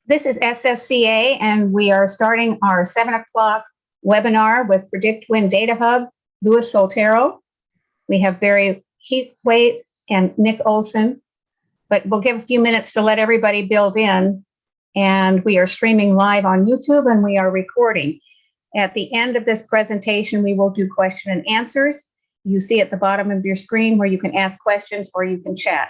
This is SSCA, and we are starting our 7 o'clock webinar with Predict Wind Data Hub, Louis Soltero. We have Barry Heathwaite and Nick Olson, but we'll give a few minutes to let everybody build in. And we are streaming live on YouTube, and we are recording. At the end of this presentation, we will do question and answers. You see at the bottom of your screen where you can ask questions or you can chat.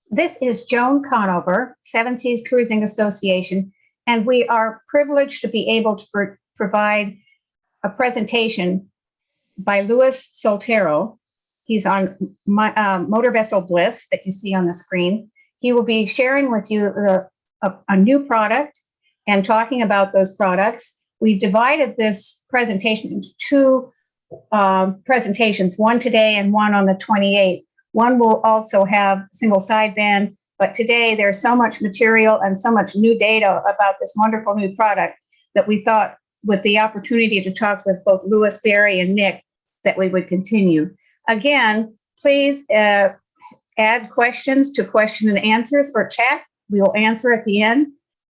This is Joan Conover, Seven Seas Cruising Association, and we are privileged to be able to provide a presentation by Louis Soltero. He's on Motor Vessel Bliss that you see on the screen. He will be sharing with you a new product and talking about those products. We've divided this presentation into two presentations, one today and one on the 28th. One will also have single sideband, but today there's so much material and so much new data about this wonderful new product that we thought with the opportunity to talk with both Louis, Barry, and Nick that we would continue. Again, please add questions to question and answers or chat. We will answer at the end.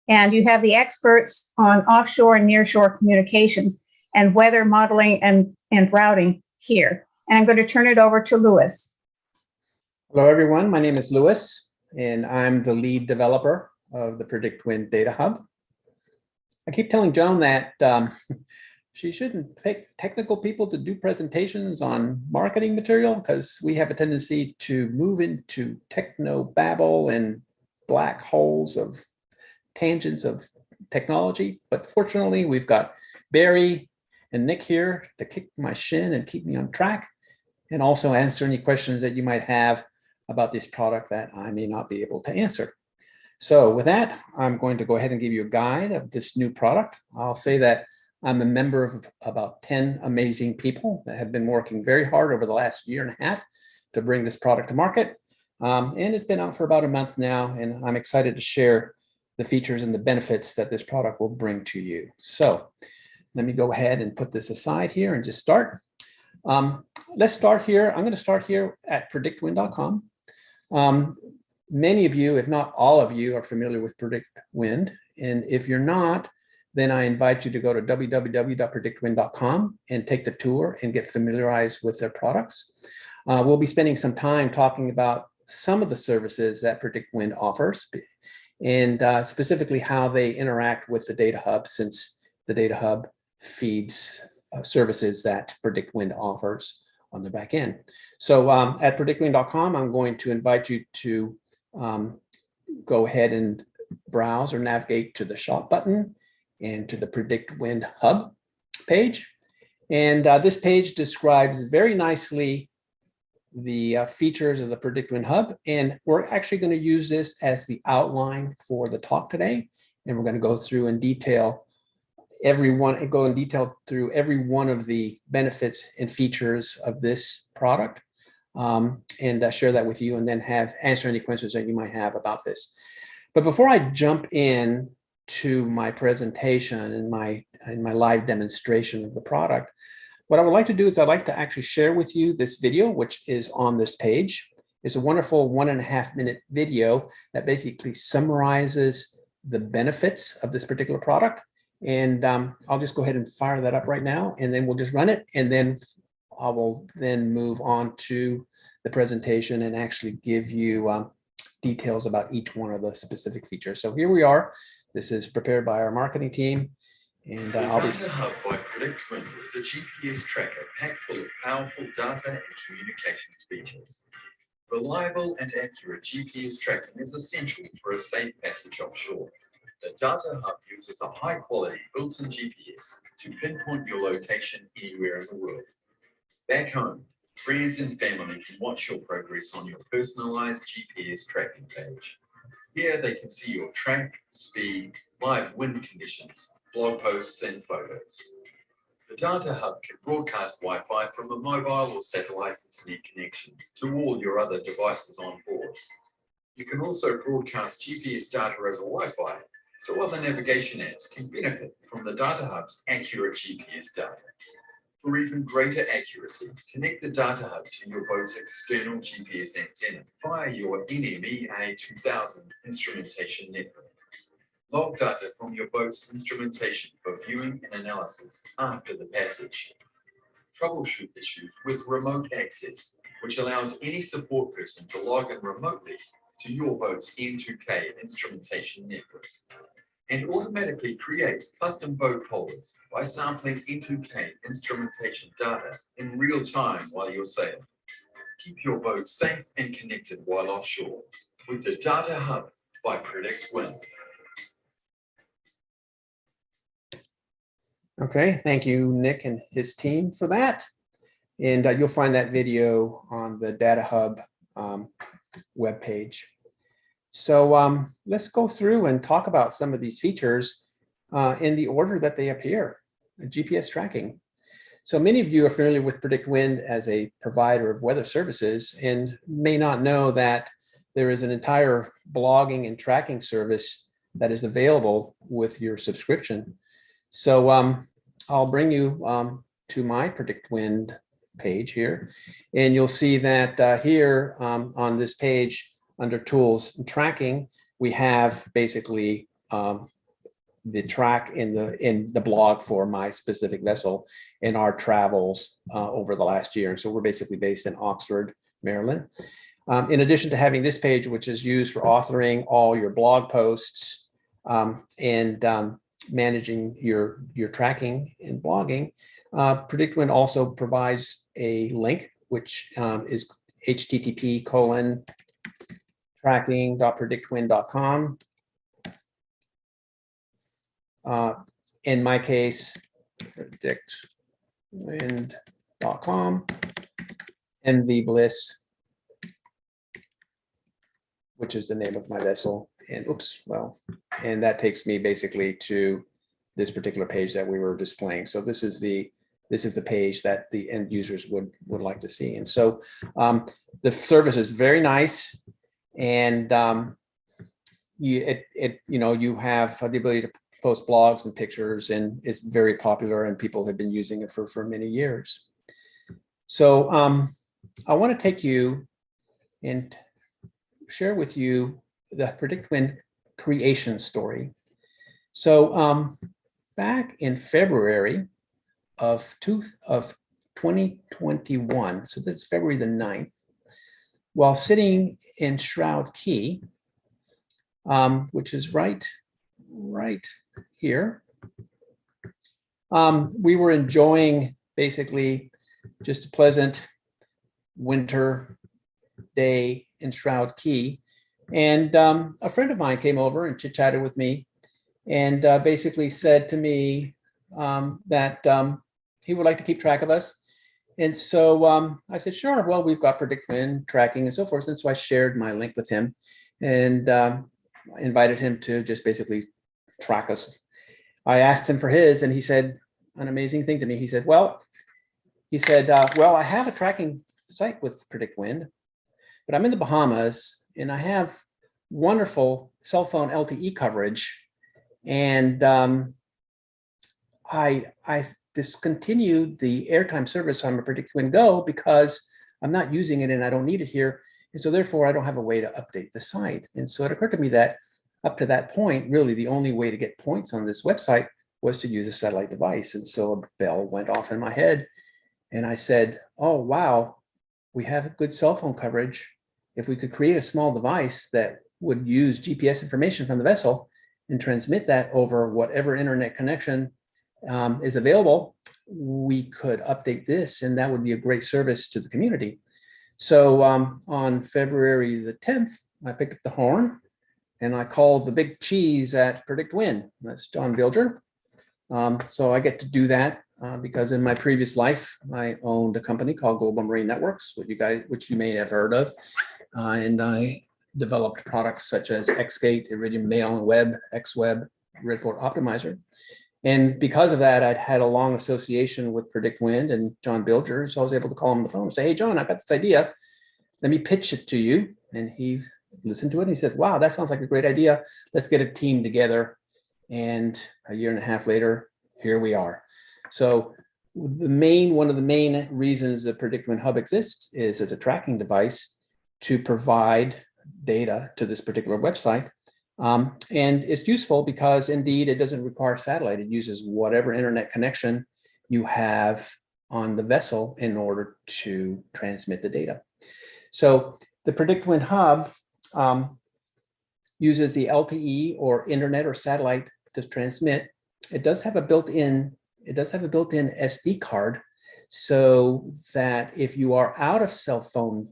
And you have the experts on offshore and nearshore communications and weather modeling and routing here. And I'm going to turn it over to Louis. Hello, everyone. My name is Louis, and I'm the lead developer of the Predict Wind Data Hub. I keep telling Joan that she shouldn't pick technical people to do presentations on marketing material because we have a tendency to move into techno babble and black holes of tangents of technology. But fortunately, we've got Barry and Nick here to kick my shin and keep me on track and also answer any questions that you might have about this product that I may not be able to answer. So with that, I'm going to go ahead and give you a guide of this new product. I'll say that I'm a member of about 10 amazing people that have been working very hard over the last year and a half to bring this product to market. And it's been out for about a month now, and I'm excited to share the features and the benefits that this product will bring to you. So let me go ahead and put this aside here and just start. Let's start here. I'm going to start here at predictwind.com. Many of you, if not all of you, are familiar with Predict Wind. And if you're not, then I invite you to go to www.predictwind.com and take the tour and get familiarized with their products. We'll be spending some time talking about some of the services that Predict Wind offers and specifically how they interact with the Data Hub, since the Data Hub feeds services that Predict Wind offers on the back end. So at predictwind.com, I'm going to invite you to go ahead and browse or navigate to the shop button and to the Predict Wind Hub page. And this page describes very nicely the features of the PredictWin Hub. And we're actually going to use this as the outline for the talk today. And we're going to go through in detail through every one of the benefits and features of this product, and share that with you, and then answer any questions that you might have about this. But before I jump in to my presentation and my live demonstration of the product, what I would like to do is I'd like to actually share with you this video, which is on this page. It's a wonderful 1.5-minute video that basically summarizes the benefits of this particular product. And I'll just go ahead and fire that up right now, and then we'll just run it. And then I will then move on to the presentation and actually give you details about each one of the specific features. So here we are. This is prepared by our marketing team. And I'll be... The Data Hub by PredictWin is a GPS tracker packed full of powerful data and communications features. Reliable and accurate GPS tracking is essential for a safe passage offshore. The Data Hub uses a high-quality built-in GPS to pinpoint your location anywhere in the world. Back home, friends and family can watch your progress on your personalized GPS tracking page. Here they can see your track, speed, live wind conditions, blog posts, and photos. The Data Hub can broadcast Wi-Fi from a mobile or satellite internet connection to all your other devices on board. You can also broadcast GPS data over Wi-Fi, so other navigation apps can benefit from the Data Hub's accurate GPS data. For even greater accuracy, connect the Data Hub to your boat's external GPS antenna via your NMEA 2000 instrumentation network. Log data from your boat's instrumentation for viewing and analysis after the passage. Troubleshoot issues with remote access, which allows any support person to log in remotely to your boat's N2K instrumentation network. And automatically create custom boat holders by sampling N2K instrumentation data in real time while you're sailing. Keep your boat safe and connected while offshore with the Data Hub by PredictWin. Okay, thank you, Nick and his team for that. And you'll find that video on the Data Hub webpage. So let's go through and talk about some of these features in the order that they appear. GPS tracking. So many of you are familiar with PredictWin as a provider of weather services and may not know that there is an entire blogging and tracking service that is available with your subscription. So I'll bring you to my PredictWin page here, and you'll see that here on this page under tools and tracking, we have basically the track in the blog for my specific vessel and our travels over the last year. And so we're basically based in Oxford, Maryland. In addition to having this page, which is used for authoring all your blog posts and managing your tracking and blogging, PredictWin also provides a link, which is http://tracking.predictwin.com. In my case, predictwin.com, MV Bliss, which is the name of my vessel. And and that takes me basically to this particular page that we were displaying. So this is the page that the end users would like to see. And so the service is very nice, and you have the ability to post blogs and pictures, and it's very popular, and people have been using it for many years. So I want to take you and share with you the PredictWin creation story. So back in February of 2021, so that's February the 9th, while sitting in Shroud Key, which is right here, we were enjoying basically just a pleasant winter day in Shroud Key. And a friend of mine came over and chit-chatted with me, and basically said to me that he would like to keep track of us, And so I said, sure, well, we've got predict wind tracking and so forth. And so I shared my link with him and invited him to just basically track us. I asked him for his, and he said an amazing thing to me. He said, well, I have a tracking site with predict wind, but I'm in the Bahamas and I have wonderful cell phone LTE coverage. And I've discontinued the airtime service on my Predict Wind Go because I'm not using it and I don't need it here. And so therefore I don't have a way to update the site. And so it occurred to me that up to that point, really the only way to get points on this website was to use a satellite device. And so a bell went off in my head and I said, oh, wow, we have good cell phone coverage. If we could create a small device that would use GPS information from the vessel and transmit that over whatever internet connection is available, we could update this, and that would be a great service to the community. So on February the 10th, I picked up the horn and I called the big cheese at Predict Wind. That's John Bilger. So I get to do that because in my previous life, I owned a company called Global Marine Networks, which you may have heard of. And I developed products such as Xgate, Iridium Mail and Web, XWeb, Redport Optimizer. And because of that, I'd had a long association with Predict Wind and John Bilger. So I was able to call him on the phone and say, hey, John, I've got this idea. Let me pitch it to you. And he listened to it and he says, wow, that sounds like a great idea. Let's get a team together. And a year and a half later, here we are. So one of the main reasons the Predict Wind Hub exists is as a tracking device to provide data to this particular website. And it's useful because indeed it doesn't require satellite. It uses whatever internet connection you have on the vessel in order to transmit the data. So the Predict Wind Hub uses the LTE or internet or satellite to transmit. It does have a built-in SD card so that if you are out of cell phone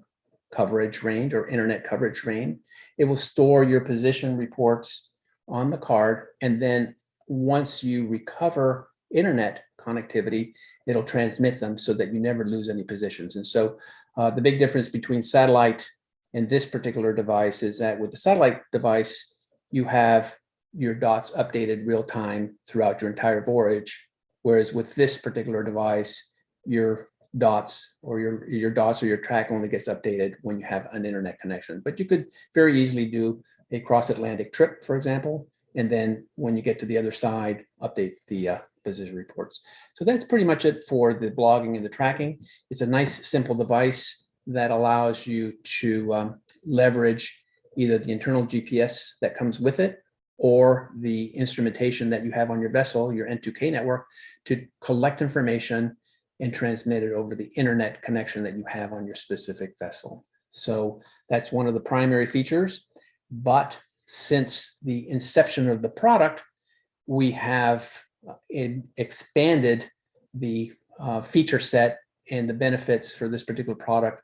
coverage range or internet coverage range, it will store your position reports on the card. And then once you recover internet connectivity, it'll transmit them so that you never lose any positions. And so the big difference between satellite and this particular device is that with the satellite device, you have your dots updated real time throughout your entire voyage. Whereas with this particular device, your dots or your track only gets updated when you have an internet connection. But you could very easily do a cross-Atlantic trip, for example, and then when you get to the other side, update the position reports. So that's pretty much it for the blogging and the tracking. It's a nice, simple device that allows you to leverage either the internal GPS that comes with it or the instrumentation that you have on your vessel, your N2K network, to collect information and transmit it over the internet connection that you have on your specific vessel. So that's one of the primary features. But since the inception of the product, we have expanded the feature set and the benefits for this particular product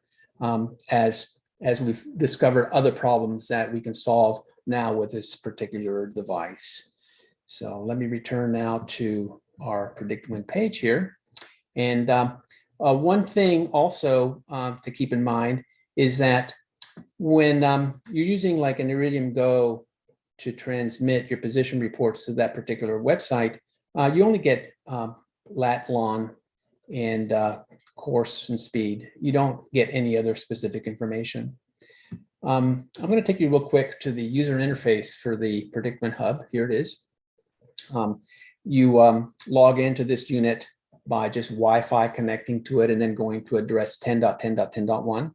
as we've discovered other problems that we can solve now with this particular device. So let me return now to our Predict Wind page here. And one thing also to keep in mind is that when you're using like an Iridium Go to transmit your position reports to that particular website, you only get lat, lon, and course and speed. You don't get any other specific information. I'm going to take you real quick to the user interface for the Predict Wind Hub. Here it is. You log into this unit by just Wi-Fi connecting to it and then going to address 10.10.10.1. I'm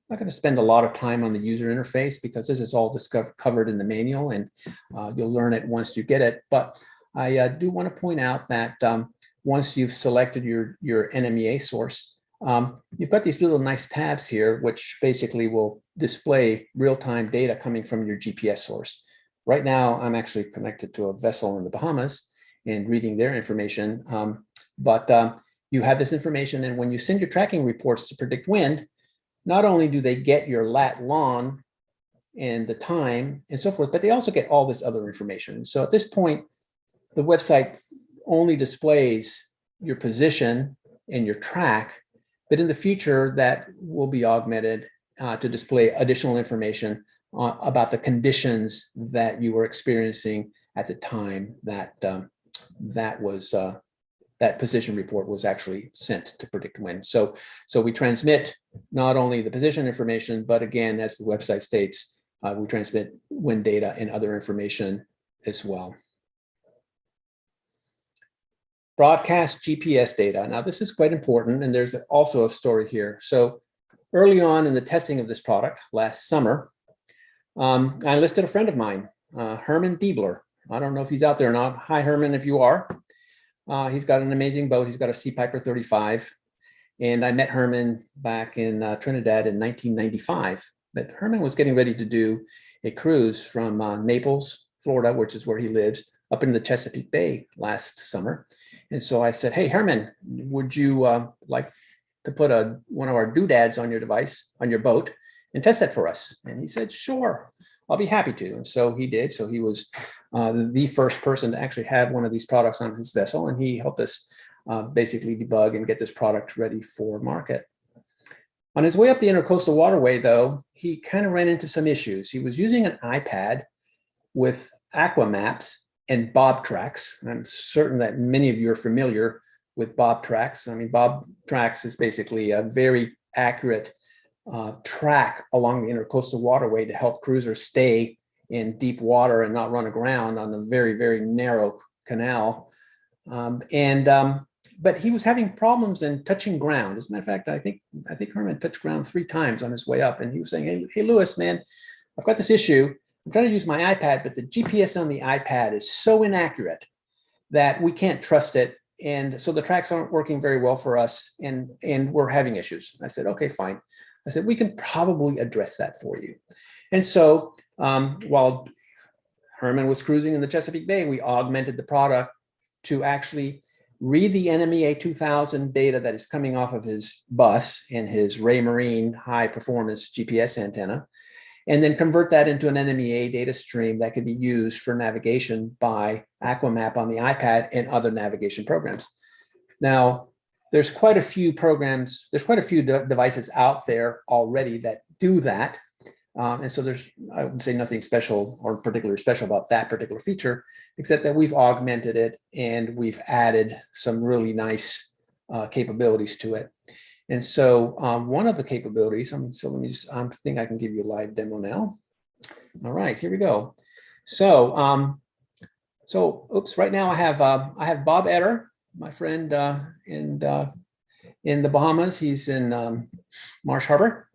not going to spend a lot of time on the user interface because this is all covered in the manual and you'll learn it once you get it. But I do want to point out that once you've selected your NMEA source, you've got these little nice tabs here, which basically will display real-time data coming from your GPS source. Right now, I'm actually connected to a vessel in the Bahamas and reading their information. But you have this information, and when you send your tracking reports to Predict Wind, not only do they get your lat, lon, and the time and so forth, but they also get all this other information. So at this point, the website only displays your position and your track, but in the future that will be augmented to display additional information about the conditions that you were experiencing at the time that that position report was actually sent to predict wind. So we transmit not only the position information, but again, as the website states, we transmit wind data and other information as well. Broadcast GPS data. Now, this is quite important, and there's also a story here. So early on in the testing of this product last summer, I enlisted a friend of mine, Herman Diebler. I don't know if he's out there or not. Hi, Herman, if you are. He's got an amazing boat. He's got a Sea Piper 35. And I met Herman back in Trinidad in 1995. But Herman was getting ready to do a cruise from Naples, Florida, which is where he lives, up in the Chesapeake Bay last summer. And so I said, hey, Herman, would you like to put one of our doodads on your device, on your boat, and test that for us? And he said, sure, I'll be happy to. And so he did. So he was the first person to actually have one of these products on his vessel. And he helped us basically debug and get this product ready for market. On his way up the Intercoastal Waterway, though, he kind of ran into some issues. He was using an iPad with aqua maps and bob tracks. I'm certain that many of you are familiar with bob tracks. I mean, bob tracks is basically a very accurate track along the Intercoastal Waterway to help cruisers stay in deep water and not run aground on a very, very narrow canal. But he was having problems in touching ground. As a matter of fact, I think Herman touched ground 3 times on his way up, and he was saying, hey, Lewis, man, I've got this issue. I'm trying to use my iPad, but the GPS on the iPad is so inaccurate that we can't trust it. And so the tracks aren't working very well for us, and we're having issues. I said, okay, fine. I said, we can probably address that for you. And so while Herman was cruising in the Chesapeake Bay, we augmented the product to actually read the NMEA 2000 data that is coming off of his bus and his Raymarine high performance GPS antenna, and then convert that into an NMEA data stream that could be used for navigation by Aquamap on the iPad and other navigation programs. Now, there's quite a few programs, there's quite a few devices out there already that do that. And so there's, I would say, nothing special or particularly special about that particular feature, except that we've augmented it and we've added some really nice capabilities to it. And so one of the capabilities, so let me just, I think I can give you a live demo now. All right, here we go. So, oops, right now I have Bob Etter, my friend in the Bahamas. He's in Marsh Harbor.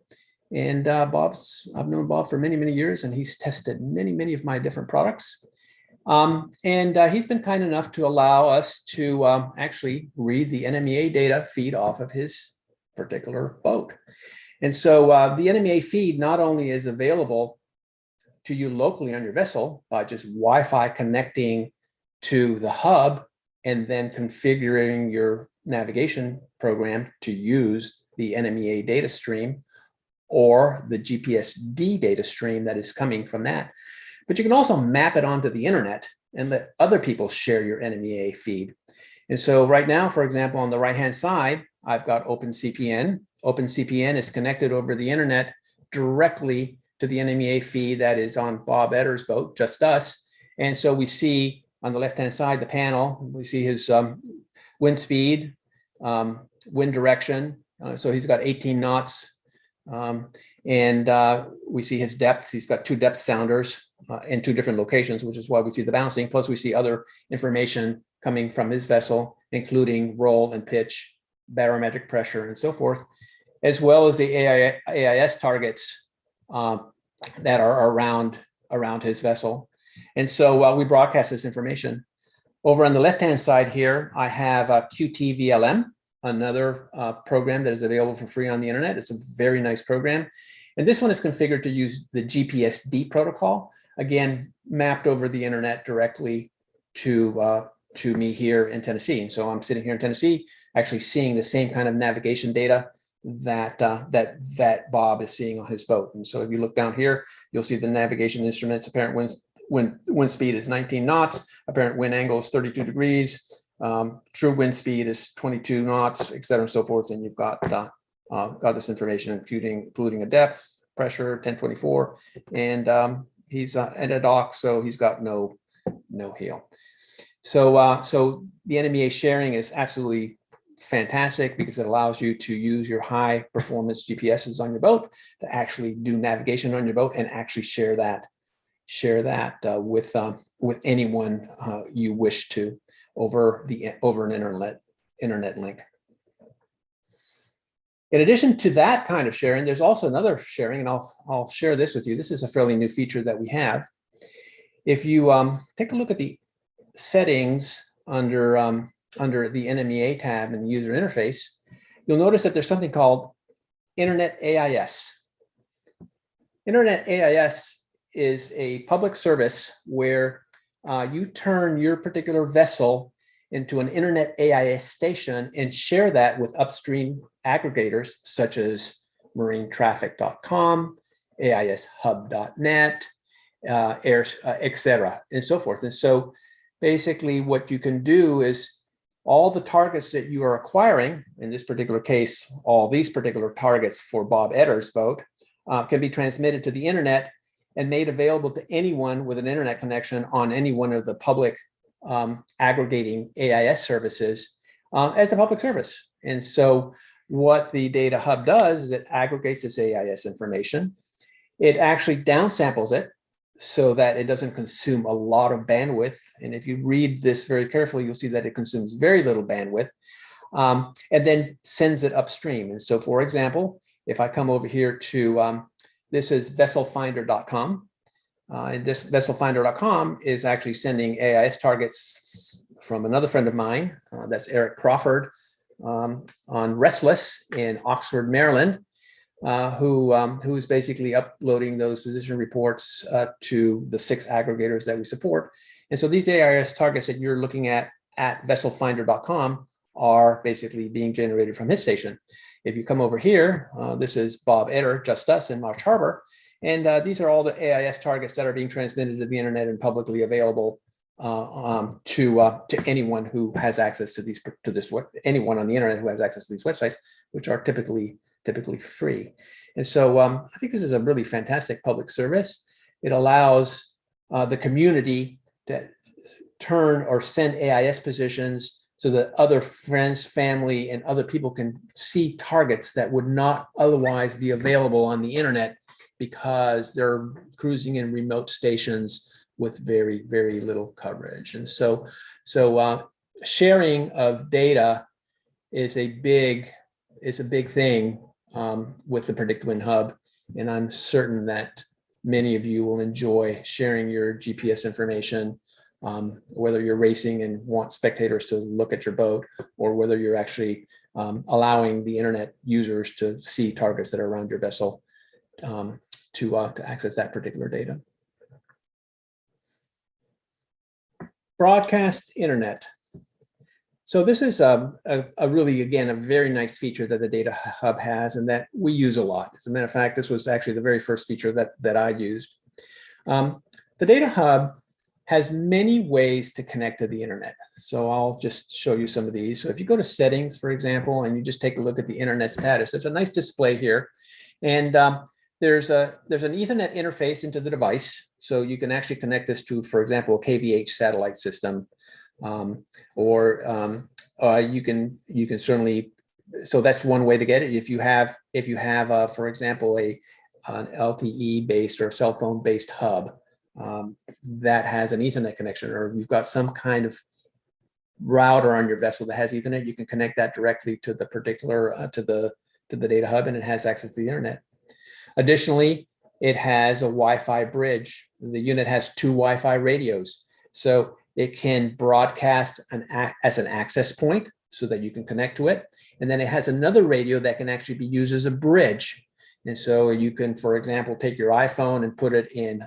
And I've known Bob for many, many years, and he's tested many of my different products. And he's been kind enough to allow us to actually read the NMEA data feed off of his particular boat. And so the NMEA feed not only is available to you locally on your vessel by just Wi-Fi connecting to the hub and then configuring your navigation program to use the NMEA data stream or the GPS-D data stream that is coming from that. But you can also map it onto the internet and let other people share your NMEA feed. And so right now, for example, on the right-hand side, I've got OpenCPN. OpenCPN is connected over the internet directly to the NMEA feed that is on Bob Etter's boat, just us. And so we see on the left-hand side, the panel, we see his wind speed, wind direction. So he's got 18 knots. We see his depth. He's got 2 depth sounders in 2 different locations, which is why we see the bouncing. Plus we see other information coming from his vessel, including roll and pitch, barometric pressure, and so forth, as well as the AIS targets that are around his vessel. And so we broadcast this information. Over on the left-hand side here, I have a QTVLM, another program that is available for free on the internet. It's a very nice program. And this one is configured to use the GPS-D protocol, again, mapped over the internet directly to me here in Tennessee. And so I'm sitting here in Tennessee, actually seeing the same kind of navigation data that Bob is seeing on his boat. And so if you look down here, you'll see the navigation instruments. Apparent wind speed is 19 knots. Apparent wind angle is 32 degrees. True wind speed is 22 knots, et cetera, and so forth. And you've got this information, including a depth, pressure, 1024, and he's at a dock, so he's got no hail. So the NMEA sharing is absolutely fantastic because it allows you to use your high performance GPSs on your boat to actually do navigation on your boat and actually share that with anyone you wish to over an internet link. In addition to that kind of sharing, there's also another sharing, and I'll share this with you. This is a fairly new feature that we have. If you take a look at the settings under the NMEA tab in the user interface, you'll notice that there's something called Internet AIS. Internet AIS is a public service where you turn your particular vessel into an Internet AIS station and share that with upstream aggregators such as marinetraffic.com, aishub.net, etc., and so forth. And so basically what you can do is all the targets that you are acquiring, in this particular case, all these particular targets for Bob Etter's boat, can be transmitted to the internet and made available to anyone with an internet connection on any one of the public aggregating AIS services as a public service. And so what the data hub does is it aggregates this AIS information. It actually downsamples it so that it doesn't consume a lot of bandwidth. And if you read this very carefully, you'll see that it consumes very little bandwidth, and then sends it upstream. And so, for example, if I come over here to, this is vesselfinder.com, and this vesselfinder.com is actually sending AIS targets from another friend of mine, that's Eric Crawford, on Restless in Oxford, Maryland, who is basically uploading those position reports to the 6 aggregators that we support. And so these AIS targets that you're looking at vesselfinder.com are basically being generated from his station. If you come over here, this is Bob Etter, Just Us in Marsh Harbor. And these are all the AIS targets that are being transmitted to the internet and publicly available to anyone who has access to anyone on the internet who has access to these websites, which are typically free. And so I think this is a really fantastic public service. It allows the community to turn or send AIS positions so that other friends, family, and other people can see targets that would not otherwise be available on the internet because they're cruising in remote stations with very, very little coverage. And so sharing of data is a big thing with the PredictWind Hub, and I'm certain that many of you will enjoy sharing your GPS information, whether you're racing and want spectators to look at your boat, or whether you're actually allowing the internet users to see targets that are around your vessel to access that particular data. Broadcast internet. So this is a really, again, a very nice feature that the Data Hub has and that we use a lot. As a matter of fact, this was actually the very first feature that I used. The Data Hub has many ways to connect to the internet. So I'll just show you some of these. So if you go to settings, for example, and you just take a look at the internet status, there's a nice display here. And there's an Ethernet interface into the device. So you can actually connect this to, for example, a KVH satellite system. Or you can certainly, so that's one way to get it. If you have for example, an LTE based or cell phone based hub that has an Ethernet connection, or you've got some kind of router on your vessel that has Ethernet, you can connect that directly to the particular to the Data Hub, and it has access to the internet. Additionally, it has a Wi-Fi bridge. The unit has 2 Wi-Fi radios, so it can broadcast as an access point so that you can connect to it. And then it has another radio that can actually be used as a bridge. And so you can, for example, take your iPhone and put it in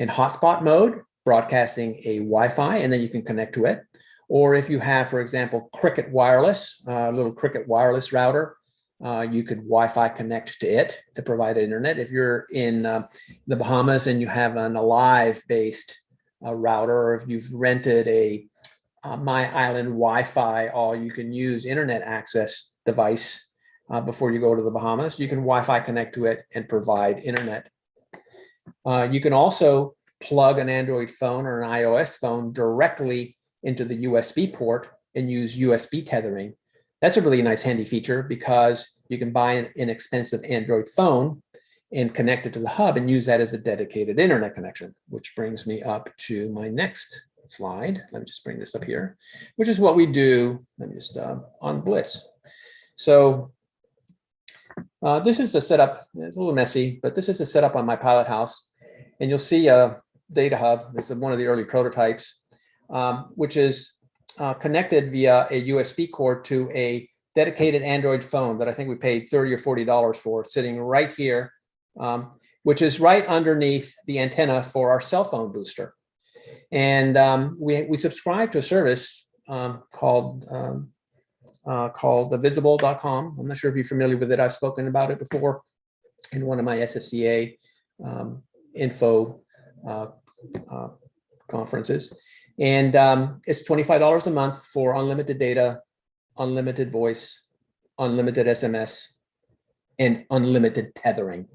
hotspot mode, broadcasting a Wi-Fi, and then you can connect to it. Or if you have, for example, Cricket Wireless, a little Cricket Wireless router, you could Wi-Fi connect to it to provide internet. If you're in the Bahamas and you have an Alive-based router, or if you've rented a My Island Wi-Fi, all you can use internet access device before you go to the Bahamas. You can Wi-Fi connect to it and provide internet. You can also plug an Android phone or an iOS phone directly into the USB port and use USB tethering. That's a really nice handy feature because you can buy an inexpensive Android phone and connect it to the hub and use that as a dedicated internet connection, which brings me up to my next slide. Let me just bring this up here, which is what we do. Let me just on Bliss. So this is a setup. It's a little messy, but this is a setup on my pilot house. And you'll see a data hub. This is one of the early prototypes, which is connected via a USB cord to a dedicated Android phone that I think we paid $30 or $40 for, sitting right here, which is right underneath the antenna for our cell phone booster. And we subscribe to a service called visible.com. I'm not sure if you're familiar with it. I've spoken about it before in one of my SSCA info conferences. And it's $25 a month for unlimited data, unlimited voice, unlimited SMS, and unlimited tethering.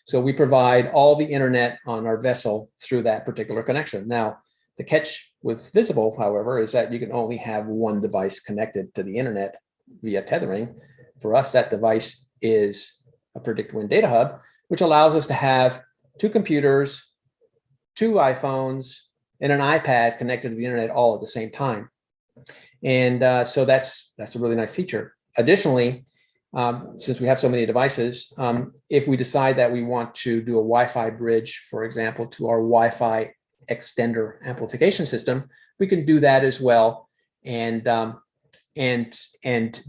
So we provide all the internet on our vessel through that particular connection. Now, the catch with Visible, however, is that you can only have one device connected to the internet via tethering. For us, that device is a PredictWind data hub, which allows us to have 2 computers, 2 iPhones, and an iPad connected to the internet all at the same time. And so that's a really nice feature. Additionally, since we have so many devices, if we decide that we want to do a Wi-Fi bridge, for example, to our Wi-Fi extender amplification system, we can do that as well, and then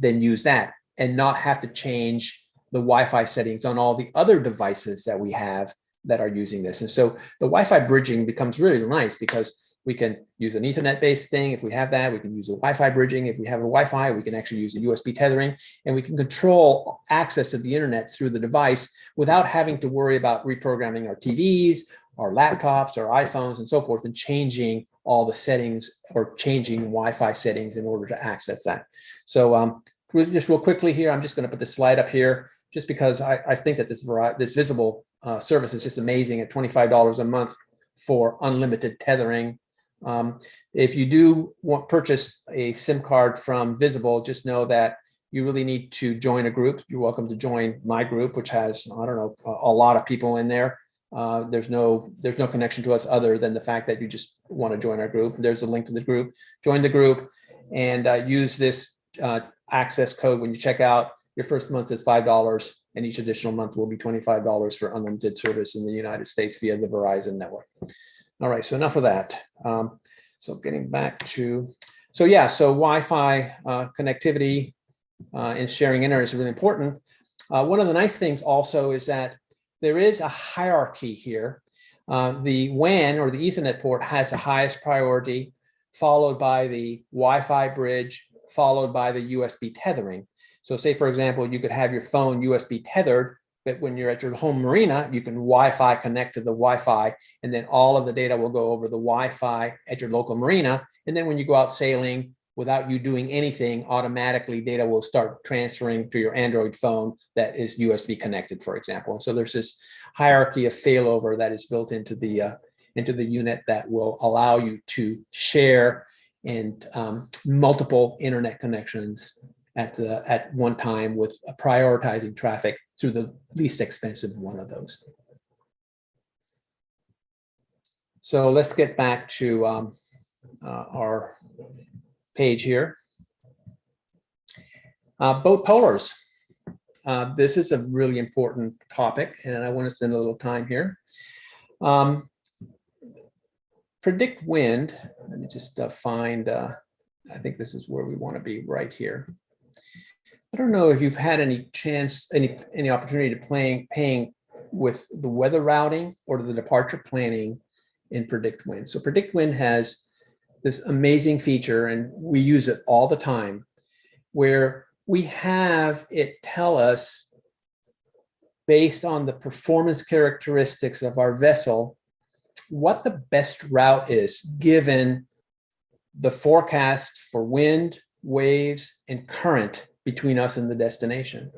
use that and not have to change the Wi-Fi settings on all the other devices that we have that are using this. And so the Wi-Fi bridging becomes really nice because we can use an Ethernet-based thing. If we have that, we can use a Wi-Fi bridging. If we have a Wi-Fi, we can actually use a USB tethering, and we can control access to the internet through the device without having to worry about reprogramming our TVs, our laptops, our iPhones, and so forth, and changing all the settings or changing Wi-Fi settings in order to access that. So just real quickly here, I'm just going to put this slide up here just because I think that this Visible service is just amazing at $25 a month for unlimited tethering. If you do purchase a SIM card from Visible, just know that you really need to join a group. You're welcome to join my group, which has, I don't know, a lot of people in there. There's no connection to us other than the fact that you just want to join our group. There's a link to the group. Join the group and use this access code when you check out. Your first month is $5, and each additional month will be $25 for unlimited service in the United States via the Verizon network. All right, so enough of that. So getting back to, so Wi-Fi connectivity and sharing internet is really important. One of the nice things also is that there is a hierarchy here. The WAN or the Ethernet port has the highest priority, followed by the Wi-Fi bridge, followed by the USB tethering. So say, for example, you could have your phone USB tethered, but when you're at your home marina, you can Wi-Fi connect to the Wi-Fi, and then all of the data will go over the Wi-Fi at your local marina. And then when you go out sailing, without you doing anything, automatically data will start transferring to your Android phone that is USB connected, for example. So there's this hierarchy of failover that is built into the unit that will allow you to share and multiple internet connections at one time, with prioritizing traffic through the least expensive one of those. So let's get back to our page here. Boat pullers. This is a really important topic, and I want to spend a little time here. PredictWind, let me just find, I think this is where we want to be right here. I don't know if you've had any chance, any opportunity to paying with the weather routing or the departure planning in PredictWind. So PredictWind has this amazing feature, and we use it all the time, where we have it tell us, based on the performance characteristics of our vessel, what the best route is given the forecast for wind, waves, and current between us and the destination.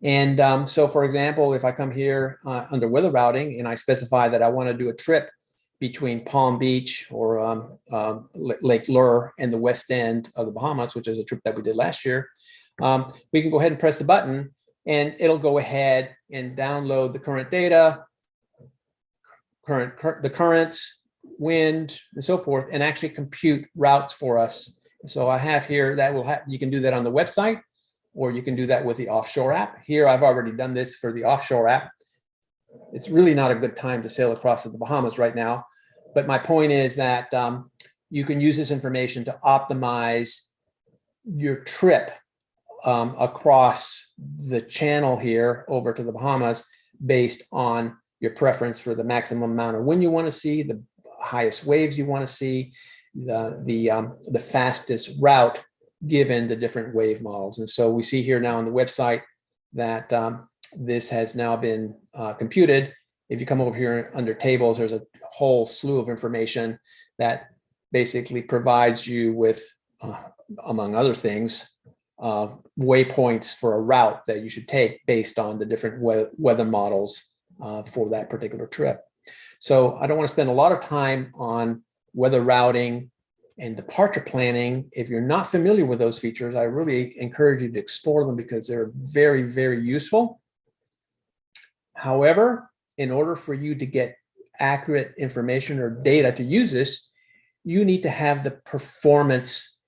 And so, for example, if I come here under weather routing and I specify that I want to do a trip between Palm Beach or Lake Lure and the west end of the Bahamas, which is a trip that we did last year, we can go ahead and press the button and it'll go ahead and download the current data, the current, wind, and so forth, and actually compute routes for us. So I have here that will have, you can do that on the website, or you can do that with the Offshore app. Here, I've already done this for the Offshore app. It's really not a good time to sail across to the Bahamas right now. But my point is that you can use this information to optimize your trip across the channel here over to the Bahamas based on your preference for the maximum amount of wind you want to see, the highest waves you want to see, the fastest route given the different wave models. And so we see here now on the website that this has now been computed. If you come over here under tables, there's a whole slew of information that basically provides you with, among other things, waypoints for a route that you should take based on the different weather models for that particular trip. So I don't want to spend a lot of time on weather routing and departure planning. If you're not familiar with those features, I really encourage you to explore them because they're very, very useful. However, in order for you to get accurate information or data to use this, you need to have the performance,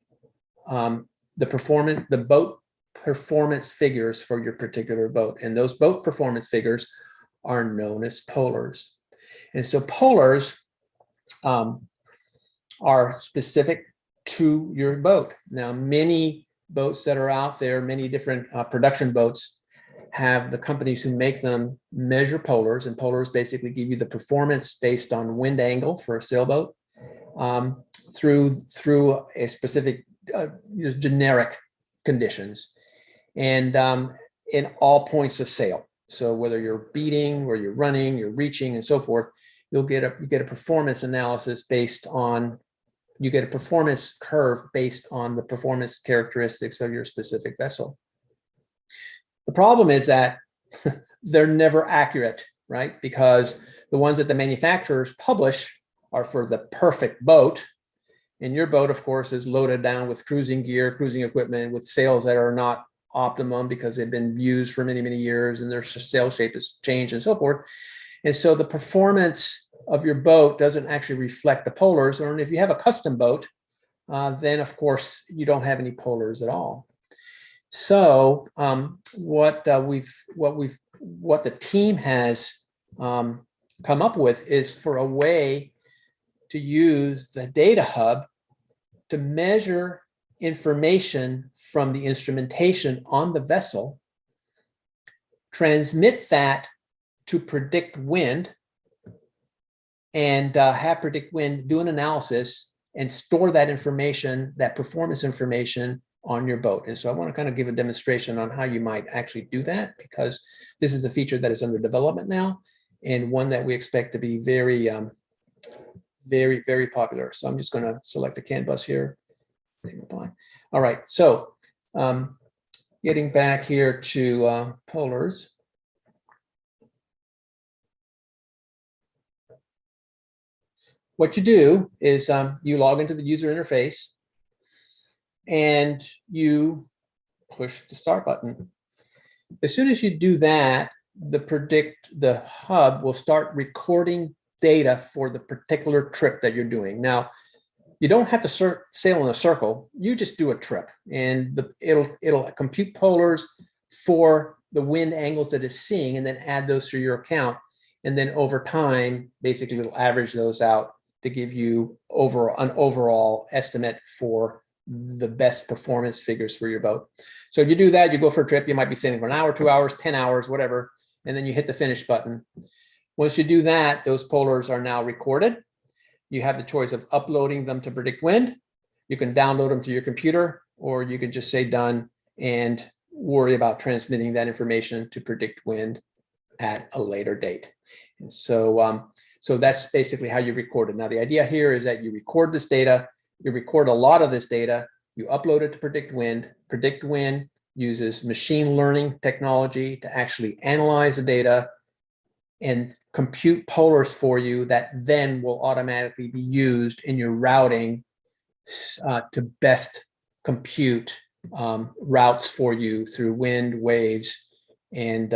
the boat performance figures for your particular boat. And those boat performance figures are known as polars. And so polars are specific to your boat. Now, many boats that are out there, many different production boats have the companies who make them measure polars, and polars basically give you the performance based on wind angle for a sailboat through a specific generic conditions, and in all points of sail. So whether you're beating or you're running, you're reaching, and so forth, you get a performance analysis based on, you get a performance curve based on the performance characteristics of your specific vessel. The problem is that they're never accurate, right? Because the ones that the manufacturers publish are for the perfect boat. And your boat, of course, is loaded down with cruising gear, cruising equipment, with sails that are not optimum because they've been used for many, many years and their sail shape has changed and so forth. And so the performance of your boat doesn't actually reflect the polars. Or if you have a custom boat, then of course you don't have any polars at all. So what the team has come up with is for a way to use the data hub to measure information from the instrumentation on the vessel, transmit that to predict wind, and have predict wind do an analysis and store that information, that performance information, on your boat. And so I want to kind of give a demonstration on how you might actually do that, because this is a feature that is under development now and one that we expect to be very, very, very popular. So I'm just going to select a CAN bus here. All right. So getting back here to polars. What you do is you log into the user interface and you push the start button. As soon as you do that, the hub will start recording data for the particular trip that you're doing. Now, you don't have to sail in a circle. You just do a trip, and it'll compute polars for the wind angles that it's seeing, and then add those to your account. And then over time, basically, it'll average those out to give you an overall estimate for the best performance figures for your boat. So if you do that, you go for a trip, you might be sailing for an hour, 2 hours, 10 hours, whatever, and then you hit the finish button. Once you do that, those polars are now recorded. You have the choice of uploading them to predict wind. You can download them to your computer, or you can just say done and worry about transmitting that information to predict wind at a later date. And so, so that's basically how you record it. Now, the idea here is that you record this data, you record a lot of this data, you upload it to Predict Wind. Predict Wind uses machine learning technology to actually analyze the data and compute polars for you that then will automatically be used in your routing to best compute routes for you through wind, waves, and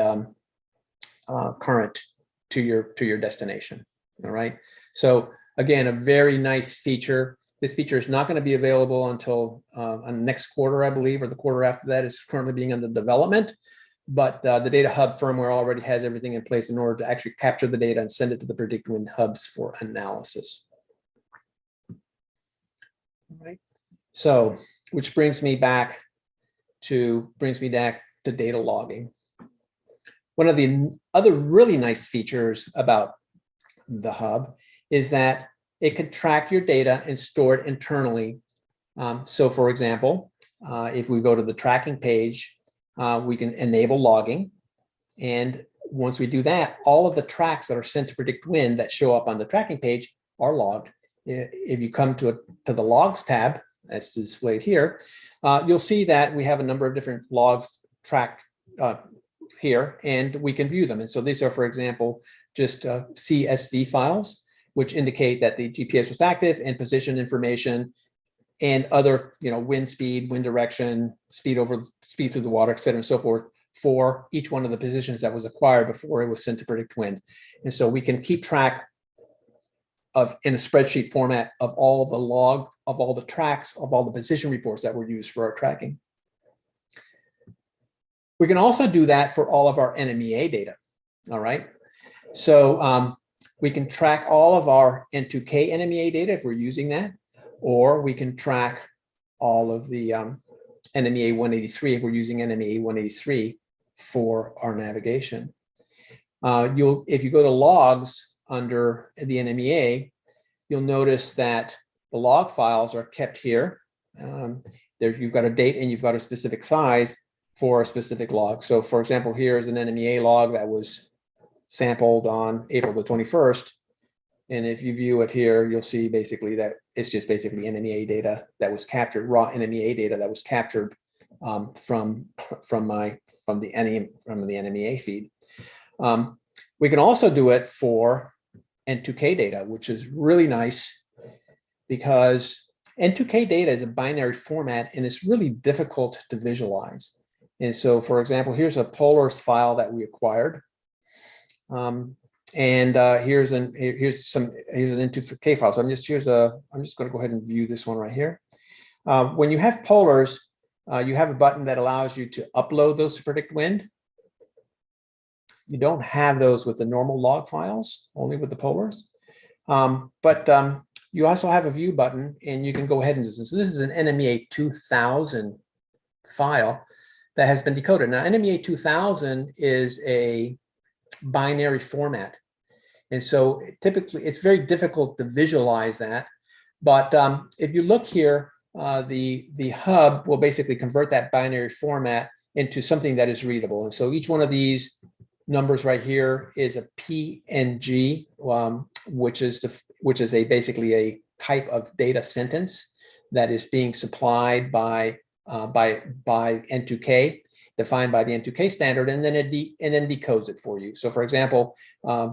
current to your destination. All right. So again, a very nice feature. This feature is not going to be available until next quarter, I believe, or the quarter after that. Is currently being under development. But the Data Hub firmware already has everything in place in order to actually capture the data and send it to the Predict Wind hubs for analysis. All right. So, which brings me back to data logging. One of the other really nice features about the hub is that it can track your data and store it internally. So, for example, if we go to the tracking page, we can enable logging. And once we do that, all of the tracks that are sent to Predict Wind that show up on the tracking page are logged. If you come to the logs tab, that's displayed here, you'll see that we have a number of different logs tracked here, and we can view them. And so these are, for example, just CSV files, which indicate that the GPS was active, and position information and other, wind speed, wind direction, speed through the water, et cetera, and so forth, for each one of the positions that was acquired before it was sent to Predict Wind. And so we can keep track of, in a spreadsheet format, of all the log, of all the tracks, of all the position reports that were used for our tracking. We can also do that for all of our NMEA data. All right. So we can track all of our N2K NMEA data if we're using that, or we can track all of the NMEA 183 if we're using NMEA 183 for our navigation. If you go to logs under the NMEA, you'll notice that the log files are kept here. You've got a date and you've got a specific size for a specific log. So for example, here is an NMEA log that was sampled on April the 21st. And if you view it here, you'll see basically that it's just basically NMEA data that was captured, raw NMEA data that was captured from the NMEA feed. We can also do it for N2K data, which is really nice because N2K data is a binary format and it's really difficult to visualize. And so, for example, here's a polars file that we acquired. Here's an N2K file. So I'm just going to go ahead and view this one right here. When you have polars, you have a button that allows you to upload those to Predict Wind. You don't have those with the normal log files, only with the polars. But you also have a view button, and you can go ahead and do this. So this is an NMEA 2000 file that has been decoded. Now, NMEA 2000 is a binary format. And so typically it's very difficult to visualize that. But if you look here, the hub will basically convert that binary format into something that is readable. And so each one of these numbers right here is a PNG, which is basically a type of data sentence that is being supplied by N2K, defined by the N2K standard, and then it decodes it for you. So for example,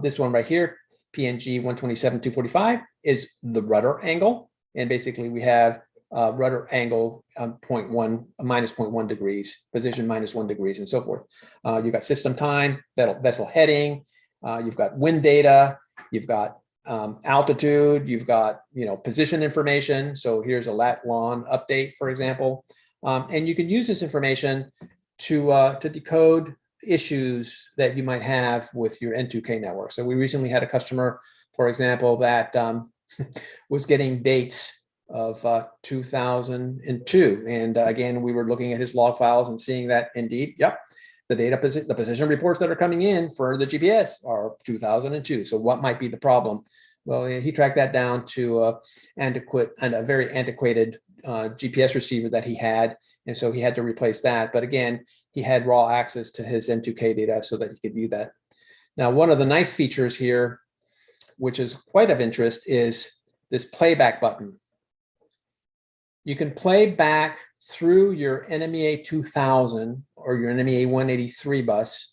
this one right here, PNG 127,245, is the rudder angle. And basically we have rudder angle minus 0.1 degrees, position minus 1 degrees, and so forth. You've got system time, vessel heading, you've got wind data, you've got altitude, you've got position information. So here's a lat/lon update, for example. And you can use this information to decode issues that you might have with your N2K network. So we recently had a customer, for example, that was getting dates of 2002. And again, we were looking at his log files and seeing that indeed, yep, the position reports that are coming in for the GPS are 2002. So what might be the problem? Well, he tracked that down to a very antiquated GPS receiver that he had. And so he had to replace that. But again, he had raw access to his N2K data so that he could view that. Now, one of the nice features here, which is quite of interest, is this playback button. you can play back through your NMEA 2000 or your NMEA 183 bus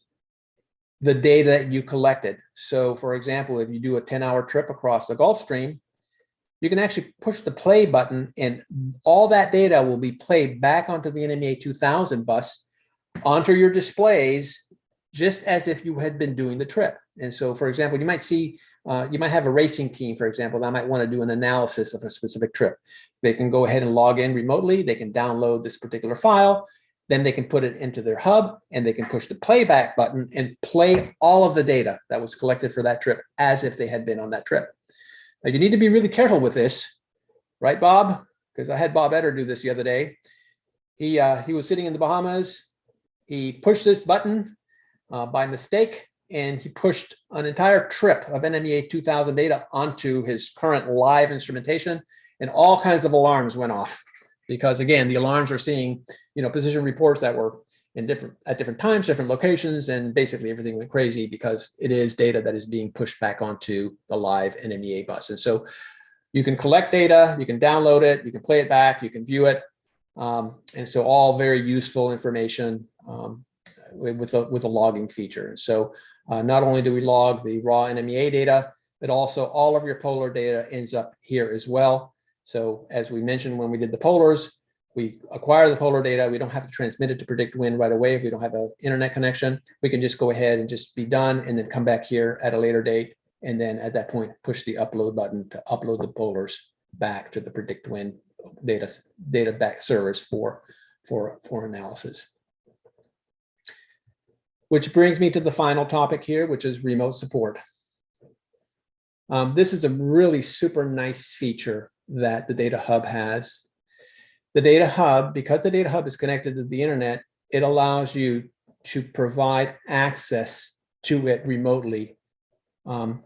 the data that you collected. So for example, if you do a 10-hour trip across the Gulf Stream, you can actually push the play button and all that data will be played back onto the NMEA 2000 bus onto your displays, just as if you had been doing the trip. And so, for example, you might see, you might have a racing team, for example, that might want to do an analysis of a specific trip. They can go ahead and log in remotely. They can download this particular file. Then they can put it into their hub and they can push the playback button and play all of the data that was collected for that trip as if they had been on that trip. Now, you need to be really careful with this, right, Bob? Because I had Bob Etter do this the other day. He was sitting in the Bahamas. He pushed this button by mistake, and he pushed an entire trip of NMEA 2000 data onto his current live instrumentation, and all kinds of alarms went off. Because again, the alarms are seeing, position reports that were at different times, different locations, and basically everything went crazy because it is data that is being pushed back onto the live NMEA bus. And so you can collect data, you can download it, you can play it back, you can view it. And so all very useful information with a logging feature. And so not only do we log the raw NMEA data, but also all of your polar data ends up here as well. So as we mentioned when we did the polars, we acquire the polar data. We don't have to transmit it to predict wind right away if we don't have an internet connection. We can just go ahead and just be done and then come back here at a later date. And then at that point, push the upload button to upload the polars back to the predict wind data back servers for analysis. Which brings me to the final topic here, which is remote support. This is a really super nice feature that the Data Hub has. The Data Hub, because the Data Hub is connected to the internet, it allows you to provide access to it remotely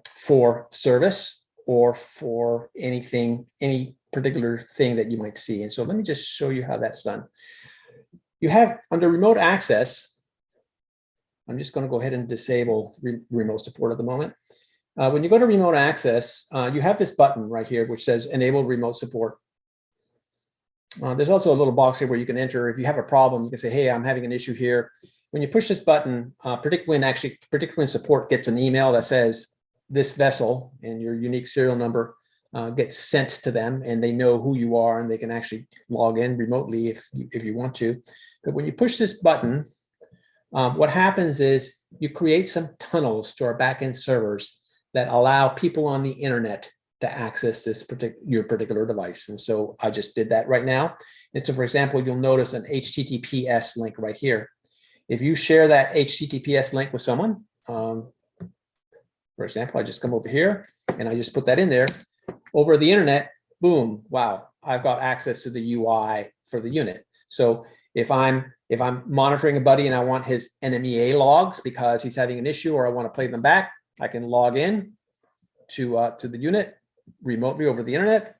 for service or for any particular thing that you might see. And so let me just show you how that's done. You have under remote access, I'm just going to go ahead and disable remote support at the moment. When you go to remote access, you have this button right here, which says enable remote support. There's also a little box here where you can enter. If you have a problem, you can say, hey, I'm having an issue here. When you push this button, Predict Wind support gets an email that says this vessel and your unique serial number gets sent to them, and they know who you are, and they can actually log in remotely if you want to. But when you push this button, what happens is you create some tunnels to our backend servers that allow people on the internet to access your particular device. And so I just did that right now. And so for example, you'll notice an HTTPS link right here. If you share that HTTPS link with someone, for example, I just come over here and I just put that in there over the internet, boom, wow, I've got access to the UI for the unit. So if I'm monitoring a buddy and I want his NMEA logs because he's having an issue or I want to play them back, I can log in to the unit remotely over the internet.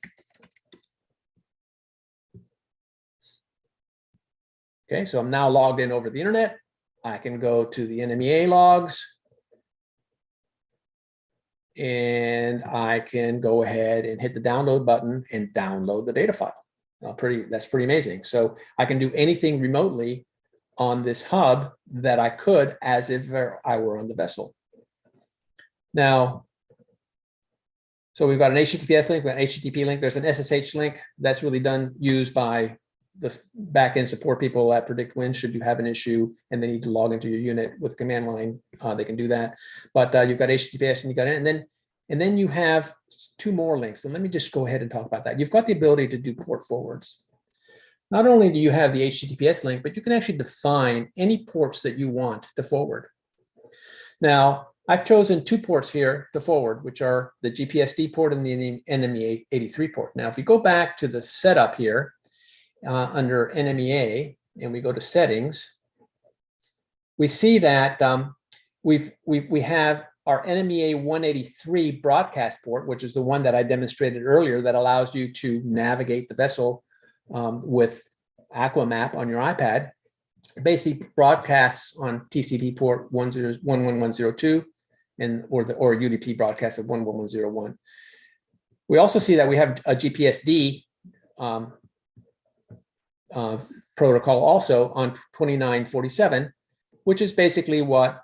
Okay, so I'm now logged in over the internet. I can go to the NMEA logs and I can go ahead and hit the download button and download the data file. That's pretty amazing. So I can do anything remotely on this hub that I could as if I were on the vessel. Now, so we've got an HTTPS link, we've got an HTTP link, there's an SSH link that's really used by the backend support people at Predict Wind. Should you have an issue and they need to log into your unit with command line, they can do that. But you've got HTTPS and you got it, and then you have two more links. And let me just go ahead and talk about that. You've got the ability to do port forwards. Not only do you have the HTTPS link, but you can actually define any ports that you want to forward. Now, I've chosen two ports here to forward, which are the GPSD port and the NMEA 83 port. Now, if you go back to the setup here under NMEA and we go to settings, we see that we have our NMEA 183 broadcast port, which is the one that I demonstrated earlier that allows you to navigate the vessel with Aquamap on your iPad. Basically broadcasts on TCP port 11102 or UDP broadcast of 11101. We also see that we have a GPSD protocol also on 2947, which is basically what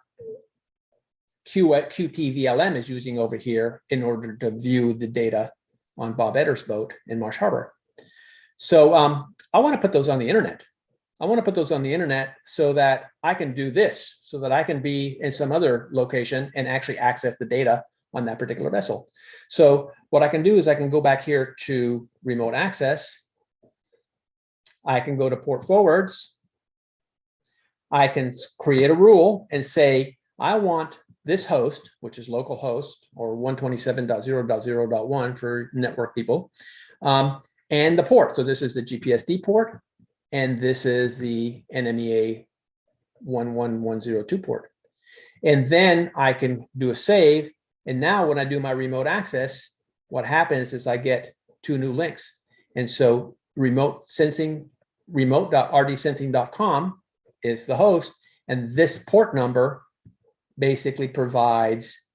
QTVLM is using over here in order to view the data on Bob Etter's boat in Marsh Harbor. So I want to put those on the internet. I want to put those on the internet so that I can do this, so that I can be in some other location and actually access the data on that particular vessel. So what I can do is I can go back here to remote access. I can go to port forwards. I can create a rule and say, I want this host, which is localhost or 127.0.0.1 for network people, and the port. So this is the GPSD port, and this is the NMEA 11102 port. And then I can do a save. And now when I do my remote access, what happens is I get two new links. And so remote.rdsensing.com is the host, and this port number basically provides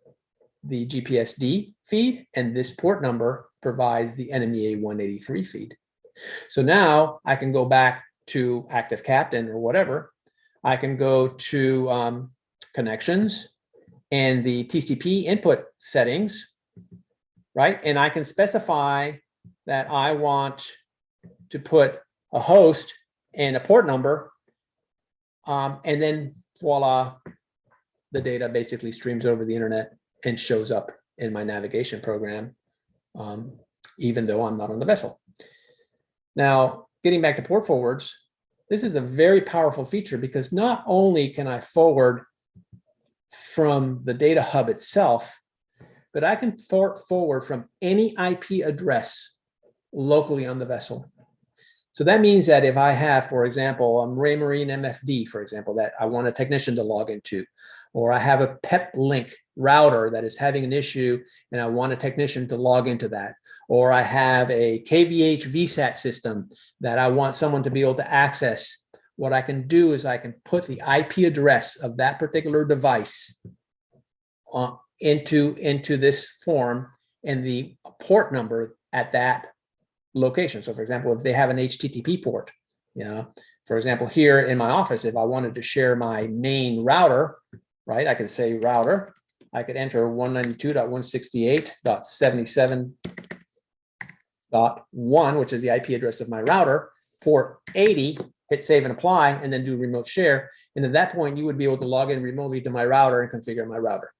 the GPSD feed, and this port number provides the NMEA 183 feed. So now I can go back to Active Captain or whatever. I can go to connections and the TCP input settings, right? And I can specify that I want to put a host and a port number, and then voila, the data basically streams over the internet and shows up in my navigation program, even though I'm not on the vessel. Now, getting back to port forwards, this is a very powerful feature because not only can I forward from the data hub itself, but I can forward from any IP address locally on the vessel. So that means that if I have, for example, Raymarine MFD, for example, that I want a technician to log into, or I have a PEP link router that is having an issue and I want a technician to log into that, or I have a KVH VSAT system that I want someone to be able to access, what I can do is I can put the IP address of that particular device into this form and the port number at that location. So for example, if they have an HTTP port, for example, here in my office, if I wanted to share my main router, right, I could say router, I could enter 192.168.77.1, which is the IP address of my router, port 80, hit save and apply, and then do remote share. And at that point, you would be able to log in remotely to my router and configure my router.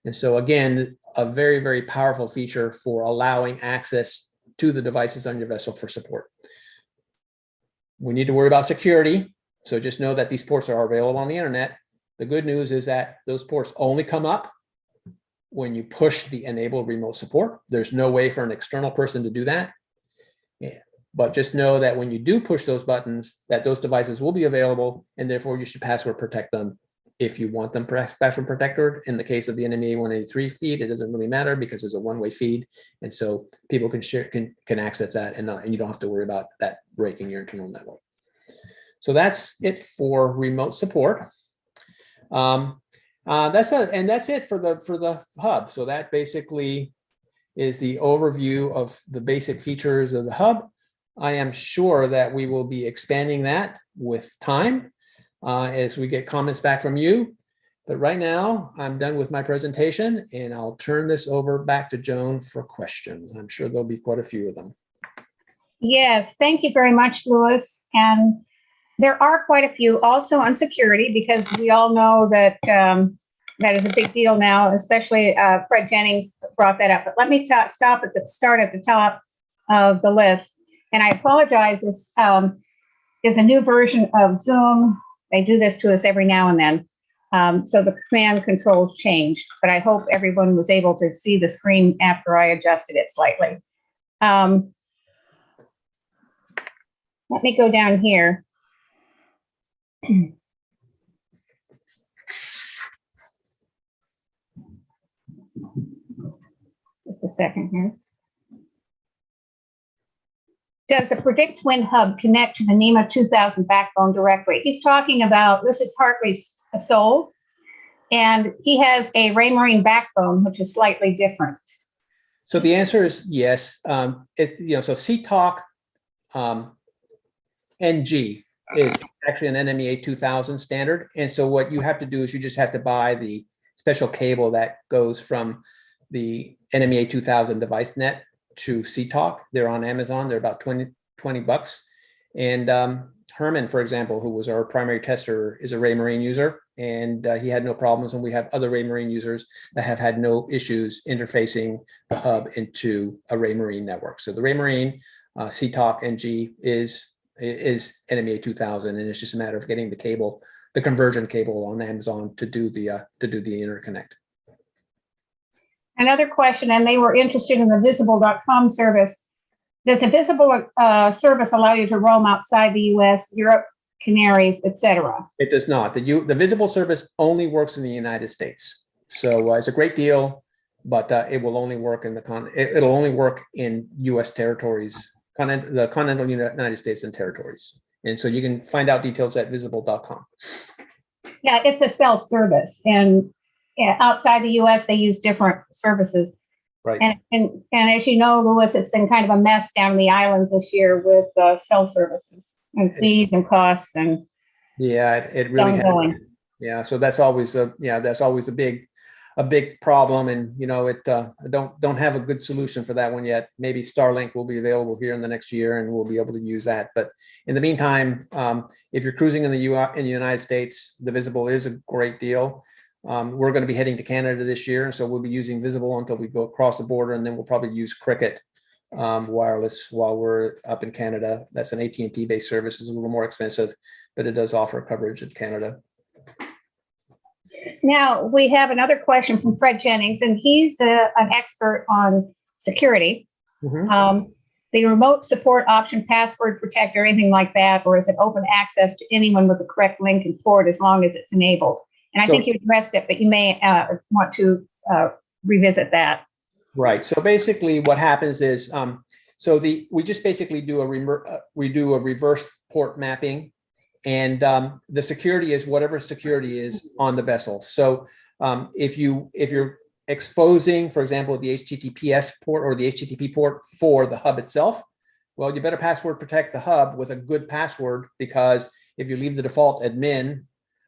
And so again, a very, very powerful feature for allowing access to the devices on your vessel for support. We need to worry about security. So just know that these ports are available on the internet. The good news is that those ports only come up when you push the enable remote support. There's no way for an external person to do that. Yeah. But just know that when you do push those buttons, that those devices will be available, and therefore you should password protect them if you want them password protected. In the case of the NMEA 183 feed, it doesn't really matter because it's a one-way feed, and so people can share, can access that, and you don't have to worry about that breaking your internal network. So that's it for remote support. That's it for the hub. So that basically is the overview of the basic features of the hub. I am sure that we will be expanding that with time as we get comments back from you. But right now, I'm done with my presentation, and I'll turn this over back to Joan for questions. I'm sure there'll be quite a few of them. Yes, thank you very much, Louis. And there are quite a few also on security, because we all know that that is a big deal now, especially Fred Jennings brought that up. But let me stop at the start at the top of the list. And I apologize, this is a new version of Zoom. They do this to us every now and then. So the command controls changed, but I hope everyone was able to see the screen after I adjusted it slightly. Let me go down here. Just a second here. Does the PredictWind hub connect to the NEMA 2000 backbone directly? He's talking about, this is Hartley Souls, and he has a Raymarine backbone, which is slightly different. So the answer is yes. So CTalk NG is actually an NMEA 2000 standard. And so what you have to do is you just have to buy the special cable that goes from the NMEA 2000 device net to CTalk. They're on Amazon. They're about 20 bucks. And Herman, for example, who was our primary tester, is a Raymarine user, and he had no problems. And we have other Raymarine users that have had no issues interfacing the hub into a Raymarine network. So the Raymarine CTalk NG is NMEA 2000, and it's just a matter of getting the cable, the conversion cable on Amazon to do the interconnect. Another question, and they were interested in the visible.com service. Does a visible service allow you to roam outside the US, Europe, Canaries, etc.? It does not. The visible service only works in the United States. So it's a great deal, but it will only work in it'll only work in US territories, the continental United States and territories. And so you can find out details at visible.com. Yeah, it's a self-service, and outside the US, they use different services. Right. And as you know, Louis, it's been kind of a mess down in the islands this year with cell services and fees and costs and yeah, it really has. Yeah, so that's always a big problem, and you know don't have a good solution for that one yet. Maybe Starlink will be available here in the next year, and we'll be able to use that. But in the meantime, if you're cruising in the United States, the Visible is a great deal. We're going to be heading to Canada this year, so we'll be using Visible until we go across the border, and then we'll probably use Cricket wireless while we're up in Canada. That's an AT&T based service. It's a little more expensive, but it does offer coverage in Canada. Now we have another question from Fred Jennings, and he's an expert on security. Mm-hmm. The remote support option, password protect, or anything like that, or is it open access to anyone with the correct link and port as long as it's enabled? And I think you addressed it, but you may want to revisit that. Right. So basically, what happens is, we just basically do a reverse port mapping, and the security is whatever security is on the vessel. So if you're exposing, for example, the HTTPS port or the HTTP port for the hub itself, well, you better password protect the hub with a good password, because if you leave the default admin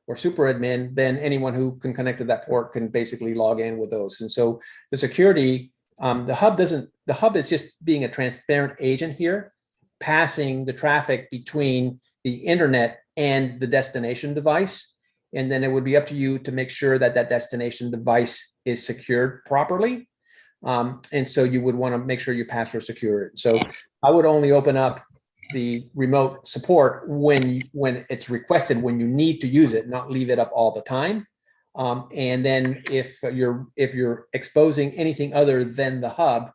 or super admin, then anyone who can connect to that port can basically log in with those. And so the security, the hub is just being a transparent agent here, passing the traffic between the internet and the destination device. And then it would be up to you to make sure that that destination device is secured properly. And so you would want to make sure your password secured. So I would only open up the remote support when it's requested, when you need to use it, not leave it up all the time. And then if you're exposing anything other than the hub,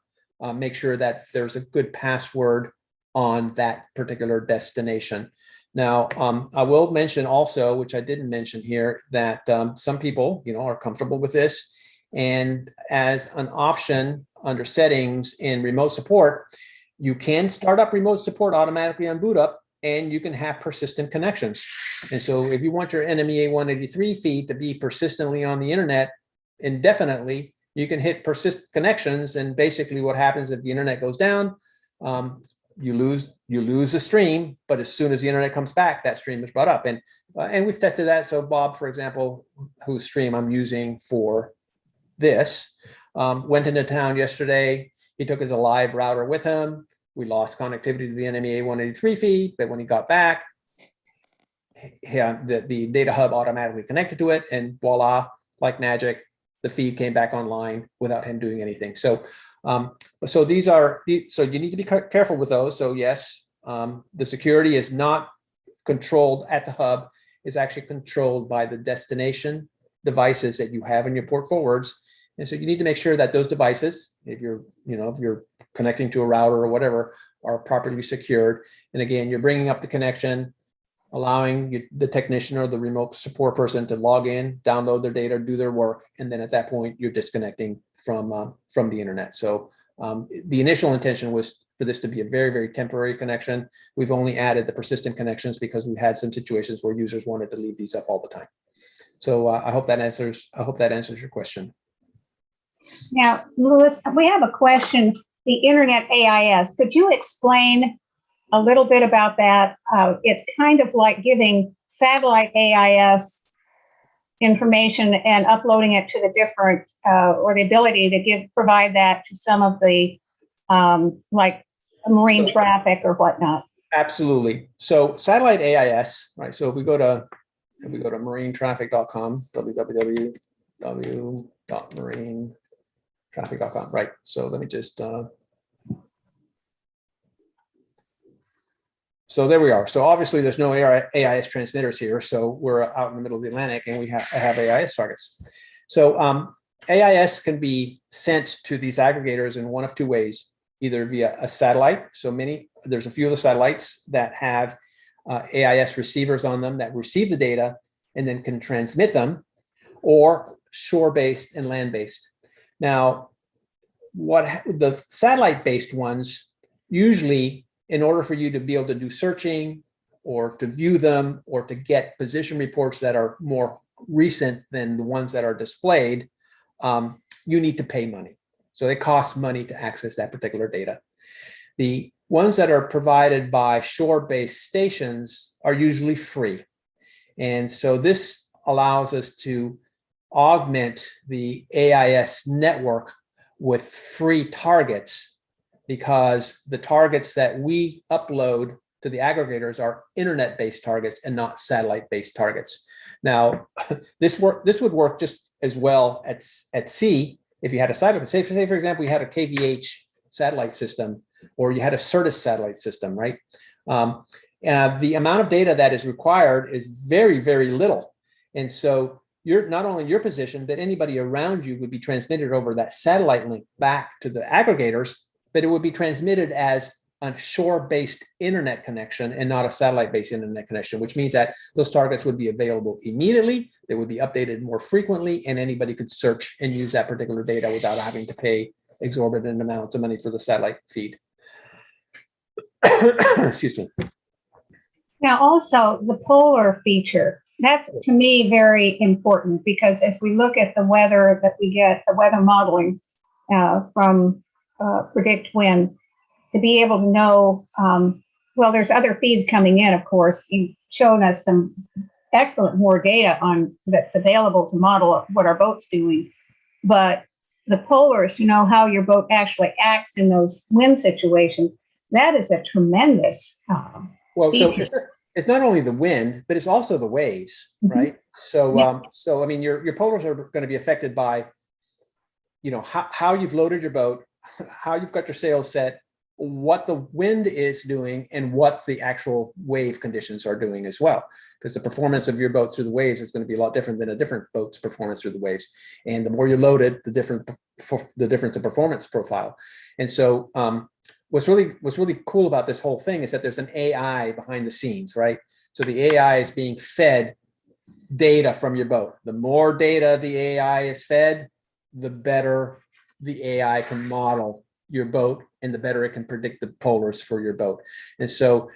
make sure that there's a good password on that particular destination. Now, I will mention also, which I didn't mention here, that some people, are comfortable with this. And as an option under settings in remote support, you can start up remote support automatically on boot up, and you can have persistent connections. And so if you want your NMEA 183 feed to be persistently on the internet indefinitely, you can hit persist connections. And basically what happens if the internet goes down, you lose a stream, but as soon as the internet comes back, that stream is brought up. And we've tested that. So Bob, for example, whose stream I'm using for this, went into town yesterday. He took his live router with him. We lost connectivity to the NMEA 183 feed, but when he got back, the data hub automatically connected to it, and voila, like magic, the feed came back online without him doing anything. So so you need to be careful with those. So yes, the security is not controlled at the hub, is actually controlled by the destination devices that you have in your port forwards. And so you need to make sure that those devices, if you're connecting to a router or whatever, are properly secured. And again, you're bringing up the connection, allowing the technician or the remote support person to log in, download their data, do their work, and then at that point you're disconnecting from the internet. So the initial intention was for this to be a very, very temporary connection. We've only added the persistent connections because we had some situations where users wanted to leave these up all the time. So I hope that answers your question. Now, Louis, we have a question. The Internet AIS. Could you explain a little bit about that. It's kind of like giving satellite AIS information and uploading it to the different, or the ability to provide that to some of the, like marine traffic or whatnot. Absolutely. So satellite AIS, right? So if we go to marinetraffic.com, www.marinetraffic.com, right? So let me just, so there we are. So obviously there's no AIS transmitters here. So we're out in the middle of the Atlantic and I have AIS targets. So AIS can be sent to these aggregators in one of two ways, either via a satellite. So there's a few of the satellites that have AIS receivers on them that receive the data and then can transmit them, or shore-based and land-based. Now, the satellite-based ones, usually in order for you to be able to do searching or to view them or to get position reports that are more recent than the ones that are displayed, you need to pay money. So it costs money to access that particular data. The ones that are provided by shore-based stations are usually free. And so this allows us to augment the AIS network with free targets, because the targets that we upload to the aggregators are internet-based targets and not satellite-based targets. Now, this would work just as well at sea if you had a satellite. Say for example, you had a KVH satellite system, or you had a Certus satellite system, right? The amount of data that is required is very, very little. And so you're not only your position, but anybody around you would be transmitted over that satellite link back to the aggregators, but it would be transmitted as a shore-based internet connection and not a satellite-based internet connection, which means that those targets would be available immediately, they would be updated more frequently, and anybody could search and use that particular data without having to pay exorbitant amounts of money for the satellite feed. Excuse me. Now, also the polar feature, that's to me very important, because as we look at the weather that we get, the weather modeling from Predict Wind, to be able to know, well, there's other feeds coming in, of course. You've shown us some excellent more data on that's available to model what our boat's doing. But the polars, to know how your boat actually acts in those wind situations, that is a tremendous well, so feature. it's not only the wind, but it's also the waves, right? So, so I mean, your polars are going to be affected by, how you've loaded your boat, how you've got your sails set, what the wind is doing, and what the actual wave conditions are doing as well. Because the performance of your boat through the waves is going to be a lot different than a different boat's performance through the waves. And the more you load it, the difference in performance profile. And so what's really cool about this whole thing is that there's an AI behind the scenes, right? So the AI is being fed data from your boat. The more data the AI is fed, the better the AI can model your boat, and the better it can predict the polars for your boat. And so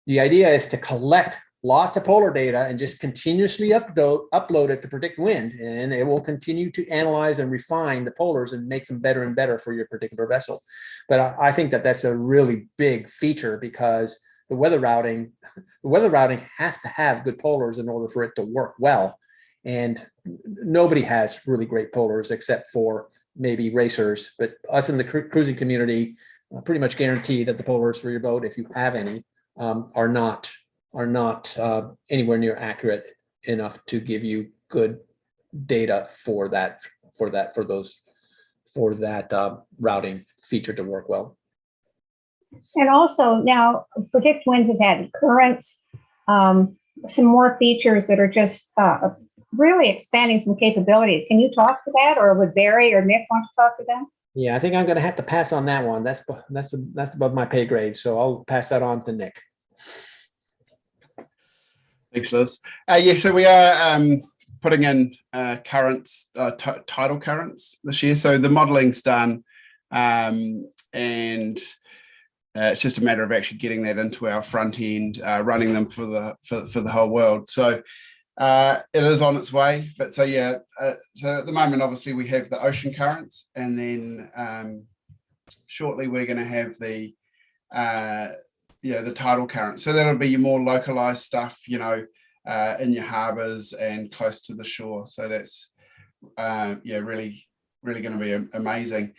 the idea is to collect lots of polar data and just continuously upload it to Predict Wind, and it will continue to analyze and refine the polars and make them better and better for your particular vessel. But I think that that's a really big feature, because the weather routing has to have good polars in order for it to work well. And nobody has really great polars except for maybe racers, but us in the cruising community pretty much guarantee that the polars for your boat, if you have any, are not anywhere near accurate enough to give you good data for that routing feature to work well. And also now Predict Wind has added currents, some more features that are just really expanding some capabilities. Can you talk to that, or would Barry or Nick want to talk to that? Yeah, I think I'm going to have to pass on that one. That's above my pay grade, so I'll pass that on to Nick. Thanks, Liz. Yeah, so we are putting in currents, tidal currents this year. So the modeling's done, and it's just a matter of actually getting that into our front end, running them for the whole world. So it is on its way. But so yeah, so at the moment, obviously, we have the ocean currents, and then shortly we're going to have the the tidal current. So that'll be your more localized stuff, in your harbors and close to the shore. So that's really going to be amazing.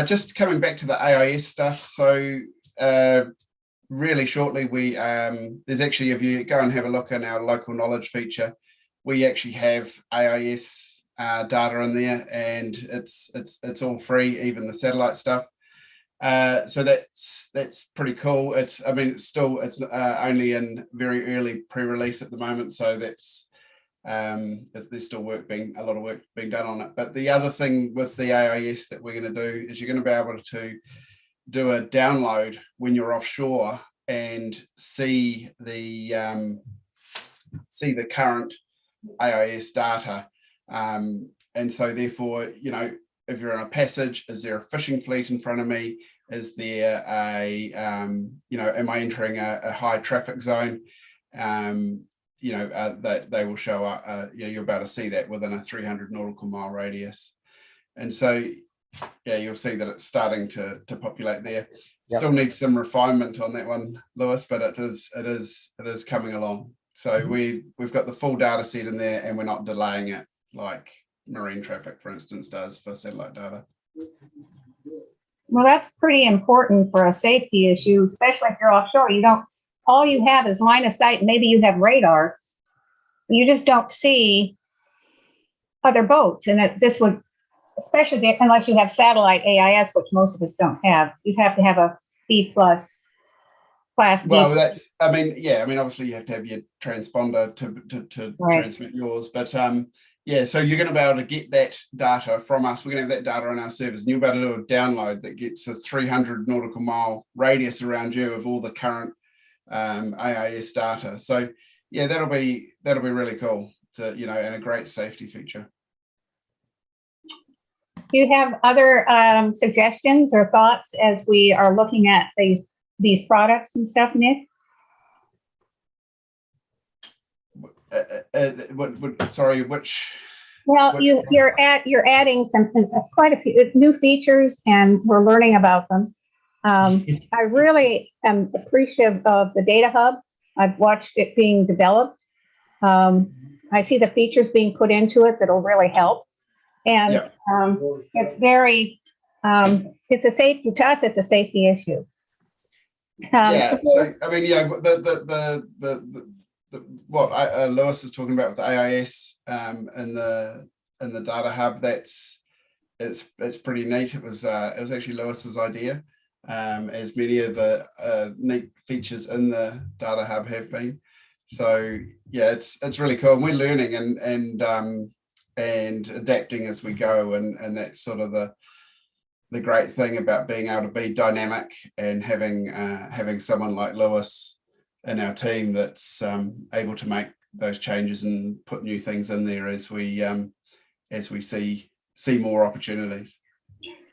Just coming back to the AIS stuff. So really shortly, we there's actually, if you go and have a look in our local knowledge feature, we actually have AIS data in there, and it's all free, even the satellite stuff. So that's pretty cool. It's only in very early pre-release at the moment, so that's there's still a lot of work being done on it. But the other thing with the AIS that we're going to do is you're going to be able to do a download when you're offshore and see the current AIS data, and so therefore, if you're on a passage, is there a fishing fleet in front of me? Is there am I entering a high traffic zone? That they will show up. You'll be able to see that within a 300 nautical mile radius, and so you'll see that it's starting to populate there. Yep. Still needs some refinement on that one, Lewis, but it is coming along. So we've got the full data set in there, and we're not delaying it like marine traffic, for instance, does for satellite data. Well, that's pretty important for a safety issue, especially if you're offshore. All you have is line of sight. Maybe you have radar. You just don't see other boats. And this would, especially unless you have satellite AIS, which most of us don't have, you'd have to have a B+ class B. Well, obviously you have to have your transponder to transmit yours. But so you're going to be able to get that data from us. We're going to have that data on our servers, and you'll be able to do a download that gets a 300 nautical mile radius around you of all the current AIS data. So that'll be really cool and a great safety feature. Do you have other suggestions or thoughts as we are looking at these products and stuff, Nick? Which? Well, you're adding quite a few new features, and we're learning about them. I really am appreciative of the data hub. I've watched it being developed. I see the features being put into it that'll really help. And it's very, it's a safety to us. It's a safety issue. What Lewis is talking about with the AIS and the data hub, it's pretty neat. It was actually Lewis's idea, as many of the neat features in the data hub have been. So it's really cool. And we're learning and adapting as we go, and that's sort of the great thing about being able to be dynamic and having someone like Lewis in our team that's able to make those changes and put new things in there as we see more opportunities.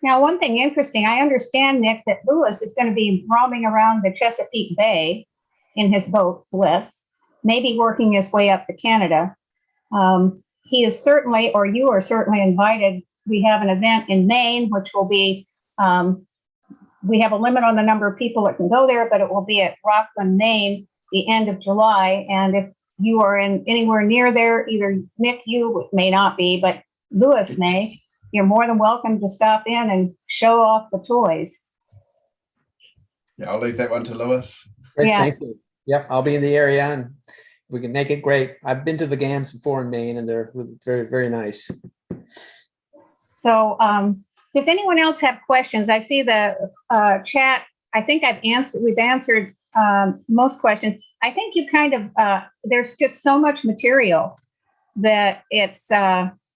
Now, one thing interesting, I understand, Nick, that Lewis is going to be roaming around the Chesapeake Bay in his boat, Bliss, maybe working his way up to Canada. He is certainly, or you are certainly invited. We have an event in Maine, which will be, we have a limit on the number of people that can go there, but it will be at Rockland, Maine, the end of July. And if you are anywhere near there, either Nick, you may not be, but Lewis may, you're more than welcome to stop in and show off the toys. Yeah, I'll leave that one to Lewis. Great, thank you. Yep, I'll be in the area, and we can make it great. I've been to the GAMs before in Maine, and they're very, very nice. So does anyone else have questions? I see the chat. I think we've answered most questions. I think you kind of, there's just so much material that it's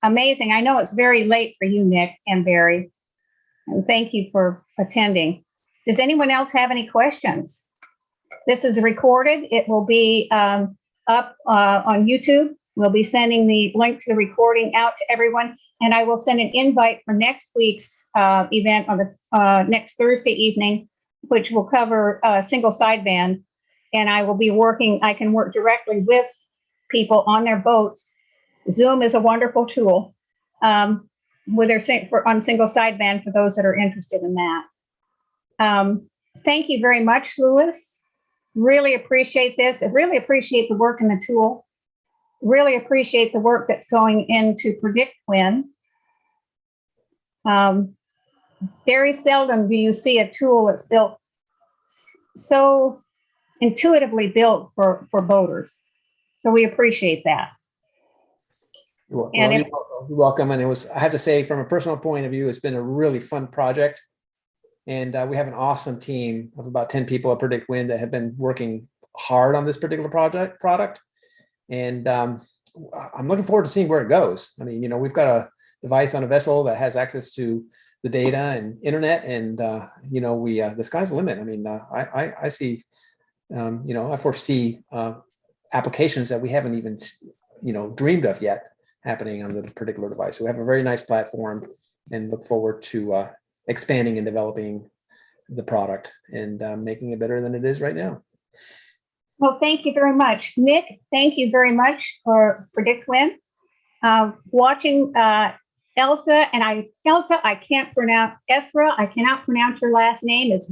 amazing. I know it's very late for you, Nick and Barry, and thank you for attending. Does anyone else have any questions? This is recorded. It will be up on YouTube. We'll be sending the link to the recording out to everyone, and I will send an invite for next week's event on the next Thursday evening, which will cover single sideband. And I will be I can work directly with people on their boats. Zoom is a wonderful tool on single sideband for those that are interested in that. Thank you very much, Lewis. Really appreciate this. I really appreciate the work in the tool. Really appreciate the work that's going into Predict Twin. Very seldom do you see a tool that's built so intuitively built for boaters. So we appreciate that. Well, And you're welcome. And I have to say, from a personal point of view, it's been a really fun project. And we have an awesome team of about 10 people at Predict Wind that have been working hard on this particular product. And I'm looking forward to seeing where it goes. I mean, we've got a device on a vessel that has access to the data and internet, and the sky's the limit. I mean, I see, I foresee applications that we haven't even, dreamed of yet happening on the particular device. So we have a very nice platform, and look forward to expanding and developing the product and making it better than it is right now. well, thank you very much, Nick. Thank you very much for Predict Wind. Watching Elsa, Elsa, I can't pronounce Esra. I cannot pronounce your last name. It's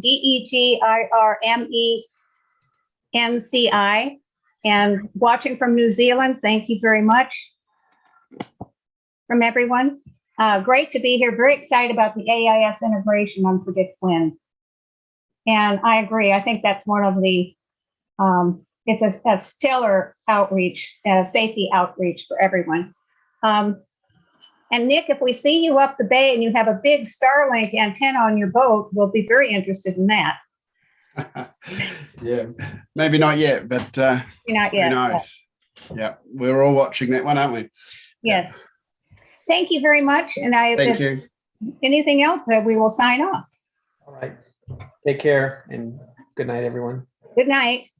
Degirmenci. And watching from New Zealand, thank you very much from everyone. Great to be here. Very excited about the AIS integration on Predict Wind. And I agree. I think that's one of the, it's a stellar outreach, safety outreach for everyone. And Nick, if we see you up the bay and you have a big Starlink antenna on your boat, we'll be very interested in that. Yeah, maybe not yet, but Not yet. who knows? Yeah, we're all watching that one, aren't we? Yes. Thank you very much. And Thank you. Anything else, we will sign off. All right. Take care, and good night, everyone. Good night.